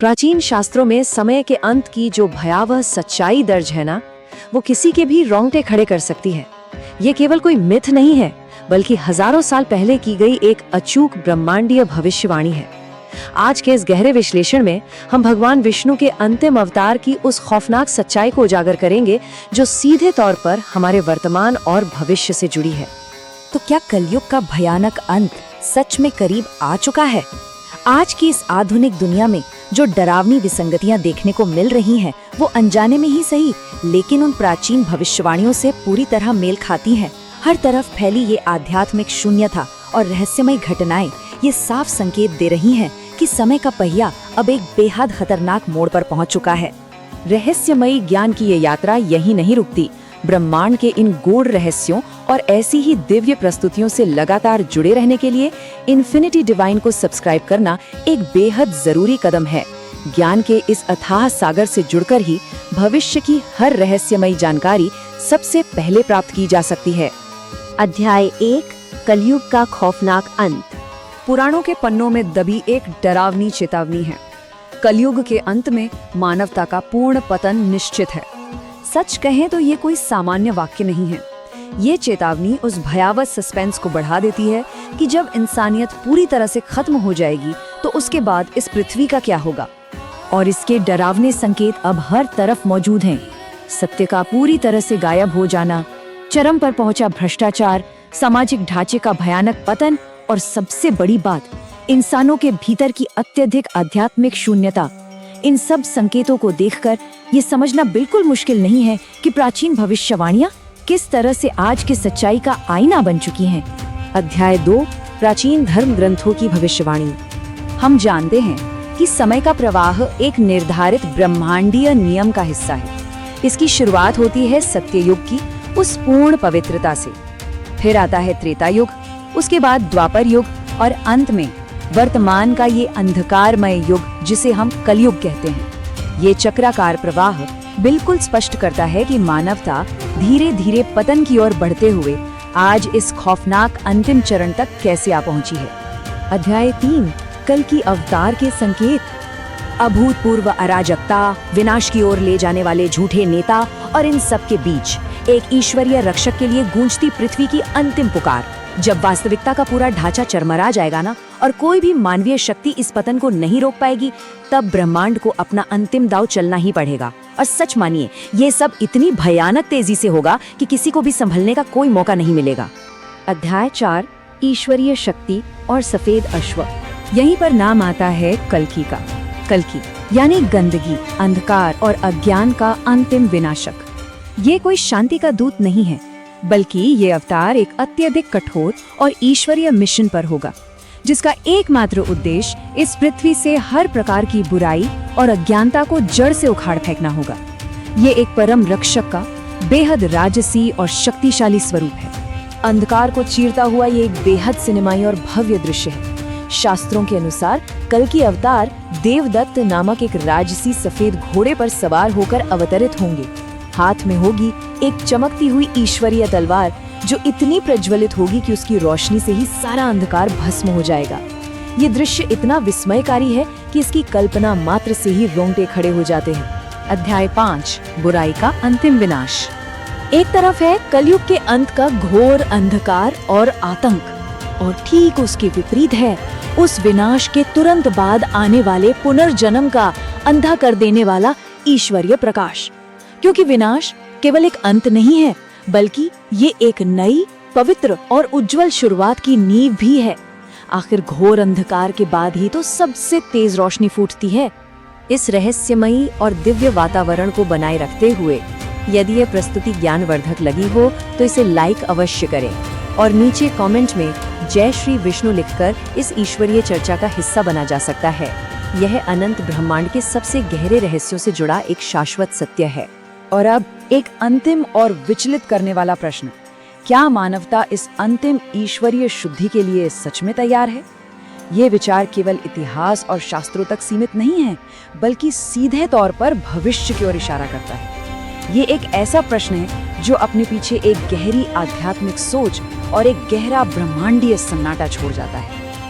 प्राचीन शास्त्रों में समय के अंत की जो भयावह सच्चाई दर्ज है ना, वो किसी के भी रोंगटे खड़े कर सकती है। ये केवल कोई मिथ नहीं है, बल्कि हजारों साल पहले की गई एक अचूक ब्रह्मांडीय भविष्यवाणी है। आज के इस गहरे विश्लेषण में हम भगवान विष्णु के अंतिम अवतार की उस खौफनाक सच्चाई को उजागर करेंगे, जो सीधे तौर पर हमारे वर्तमान और भविष्य से जुड़ी है। तो क्या कलयुग का भयानक अंत सच में करीब आ चुका है? आज की इस आधुनिक दुनिया में जो डरावनी विसंगतियां देखने को मिल रही हैं, वो अनजाने में ही सही, लेकिन उन प्राचीन भविष्यवाणियों से पूरी तरह मेल खाती हैं। हर तरफ फैली ये आध्यात्मिक शून्यता और रहस्यमय घटनाएं ये साफ संकेत दे रही हैं कि समय का पहिया अब एक बेहद खतरनाक मोड़ पर पहुंच चुका है। रहस्यमयी ज्ञान की ये यात्रा यही नहीं रुकती। ब्रह्मांड के इन गूढ़ रहस्यों और ऐसी ही दिव्य प्रस्तुतियों से लगातार जुड़े रहने के लिए इन्फिनिटी डिवाइन को सब्सक्राइब करना एक बेहद जरूरी कदम है। ज्ञान के इस अथाह सागर से जुड़कर ही भविष्य की हर रहस्यमयी जानकारी सबसे पहले प्राप्त की जा सकती है। अध्याय 1, कलयुग का खौफनाक अंत। पुराणों के पन्नों में दबी एक डरावनी चेतावनी है। कलयुग के अंत में मानवता का पूर्ण पतन निश्चित है। सच कहें तो ये कोई सामान्य वाक्य नहीं है। ये चेतावनी उस भयावह सस्पेंस को बढ़ा देती है कि जब इंसानियत पूरी तरह से खत्म हो जाएगी तो उसके बाद इस पृथ्वी का क्या होगा। और इसके डरावने संकेत अब हर तरफ मौजूद हैं। सत्य का पूरी तरह से गायब हो जाना, चरम पर पहुंचा भ्रष्टाचार, सामाजिक ढांचे का भयानक पतन और सबसे बड़ी बात, इंसानों के भीतर की अत्यधिक आध्यात्मिक शून्यता। इन सब संकेतों को देखकर ये समझना बिल्कुल मुश्किल नहीं है कि प्राचीन भविष्यवाणियां किस तरह से आज की सच्चाई का आईना बन चुकी हैं। अध्याय 2, प्राचीन धर्म ग्रंथों की भविष्यवाणी। हम जानते हैं कि समय का प्रवाह एक निर्धारित ब्रह्मांडीय नियम का हिस्सा है। इसकी शुरुआत होती है सत्ययुग की उस पूर्ण पवित्रता से, फिर आता है त्रेता युग, उसके बाद द्वापर युग और अंत में वर्तमान का ये अंधकारमय युग जिसे हम कलयुग कहते हैं। ये चक्राकार प्रवाह बिल्कुल स्पष्ट करता है कि मानवता धीरे धीरे पतन की ओर बढ़ते हुए आज इस खौफनाक अंतिम चरण तक कैसे आ पहुंची है। अध्याय 3, कल की अवतार के संकेत। अभूतपूर्व अराजकता, विनाश की ओर ले जाने वाले झूठे नेता और इन सब के बीच एक ईश्वरीय रक्षक के लिए गूंजती पृथ्वी की अंतिम पुकार। जब वास्तविकता का पूरा ढांचा चरमरा जाएगा ना, और कोई भी मानवीय शक्ति इस पतन को नहीं रोक पाएगी, तब ब्रह्मांड को अपना अंतिम दांव चलना ही पड़ेगा। और सच मानिए, ये सब इतनी भयानक तेजी से होगा कि किसी को भी संभलने का कोई मौका नहीं मिलेगा। अध्याय 4, ईश्वरीय शक्ति और सफेद अश्व। यहीं पर नाम आता है कल्कि का। कल्कि यानी गंदगी, अंधकार और अज्ञान का अंतिम विनाशक। ये कोई शांति का दूत नहीं है, बल्कि ये अवतार एक अत्यधिक कठोर और ईश्वरीय मिशन पर होगा, जिसका एकमात्र उद्देश्य इस पृथ्वी से हर प्रकार की बुराई और अज्ञानता को जड़ से उखाड़ फेंकना होगा। ये एक परम रक्षक का बेहद राजसी और शक्तिशाली स्वरूप है। अंधकार को चीरता हुआ ये एक बेहद सिनेमाई और भव्य दृश्य है। शास्त्रों के अनुसार कल्कि अवतार देवदत्त नामक एक राजसी सफेद घोड़े पर सवार होकर अवतरित होंगे। हाथ में होगी एक चमकती हुई ईश्वरीय तलवार, जो इतनी प्रज्वलित होगी कि उसकी रोशनी से ही सारा अंधकार भस्म हो जाएगा। ये दृश्य इतना विस्मयकारी है कि इसकी कल्पना मात्र से ही रोंगटे खड़े हो जाते हैं। अध्याय 5, बुराई का अंतिम विनाश। एक तरफ है कलयुग के अंत का घोर अंधकार और आतंक, और ठीक उसके विपरीत है उस विनाश के तुरंत बाद आने वाले पुनर्जन्म का अंधा कर देने वाला ईश्वरीय प्रकाश। क्योंकि विनाश केवल एक अंत नहीं है, बल्कि ये एक नई, पवित्र और उज्जवल शुरुआत की नींव भी है। आखिर घोर अंधकार के बाद ही तो सबसे तेज रोशनी फूटती है। इस रहस्यमयी और दिव्य वातावरण को बनाए रखते हुए यदि ये प्रस्तुति ज्ञानवर्धक लगी हो तो इसे लाइक अवश्य करें और नीचे कमेंट में जय श्री विष्णु लिखकर इस ईश्वरीय चर्चा का हिस्सा बना जा सकता है। यह अनंत ब्रह्मांड के सबसे गहरे रहस्यों से जुड़ा एक शाश्वत सत्य है। और अब एक अंतिम और विचलित करने वाला प्रश्न, क्या मानवता इस अंतिम ईश्वरीय शुद्धि के लिए सच में तैयार है? ये विचार केवल इतिहास और शास्त्रों तक सीमित नहीं है, बल्कि सीधे तौर पर भविष्य की ओर इशारा करता है। ये एक ऐसा प्रश्न है जो अपने पीछे एक गहरी आध्यात्मिक सोच और एक गहरा ब्रह्मांडीय सन्नाटा छोड़ जाता है।